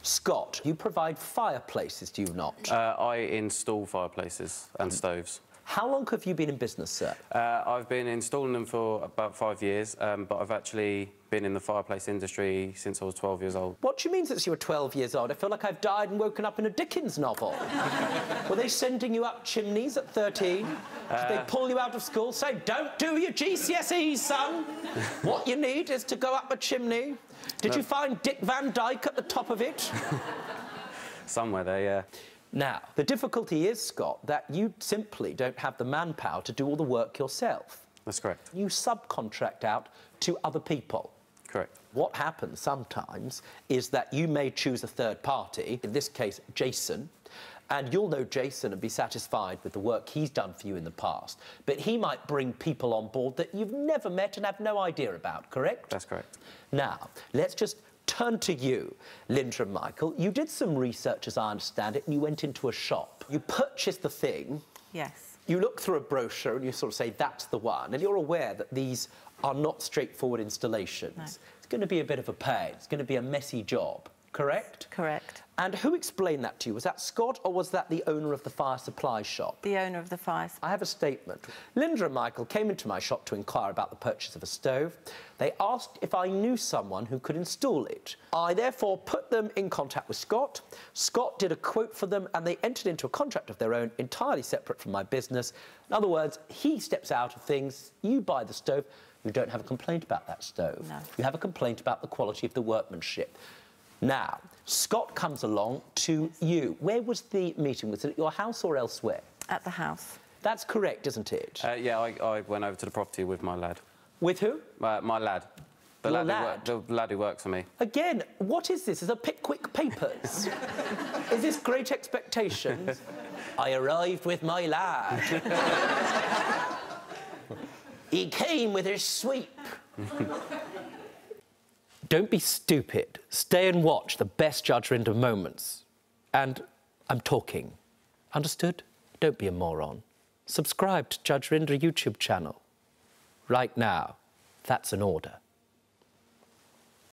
Scott, you provide fireplaces, do you not? I install fireplaces and stoves. How long have you been in business, sir? I've been installing them for about 5 years, but I've actually been in the fireplace industry since I was 12 years old. What do you mean since you were 12 years old? I feel like I've died and woken up in a Dickens novel. Were they sending you up chimneys at 13? Did they pull you out of school, say, don't do your GCSEs, son? What you need is to go up a chimney. Did you find Dick Van Dyke at the top of it? Somewhere there, yeah. Now, the difficulty is, Scott, that you simply don't have the manpower to do all the work yourself. That's correct. You subcontract out to other people. Correct. What happens sometimes is that you may choose a third party, in this case, Jason, and you'll know Jason and be satisfied with the work he's done for you in the past, but he might bring people on board that you've never met and have no idea about, correct? That's correct. Now, let's just turn to you, Linda and Michael. You did some research, as I understand it, and you went into a shop. You purchased the thing. Yes. You look through a brochure and you sort of say, that's the one, and you're aware that these are not straightforward installations. No. It's going to be a bit of a pain. It's going to be a messy job, correct? Correct. And who explained that to you? Was that Scott or was that the owner of the fire supply shop? The owner of the fire supply. I have a statement. Linda and Michael came into my shop to inquire about the purchase of a stove. They asked if I knew someone who could install it. I therefore put them in contact with Scott. Scott did a quote for them and they entered into a contract of their own, entirely separate from my business. In other words, he steps out of things, you buy the stove. You don't have a complaint about that stove. No. You have a complaint about the quality of the workmanship. Now, Scott comes along to you. Where was the meeting? Was it at your house or elsewhere? At the house. That's correct, isn't it? Yeah, I went over to the property with my lad. With who? My lad. The lad who works for me. Again, what is this? Is it Pickwick Papers? Is this Great Expectations? I arrived with my lad. He came with his sweep. Don't be stupid. Stay and watch the best Judge Rinder moments. And I'm talking. Understood? Don't be a moron. Subscribe to Judge Rinder YouTube channel. Right now. That's an order.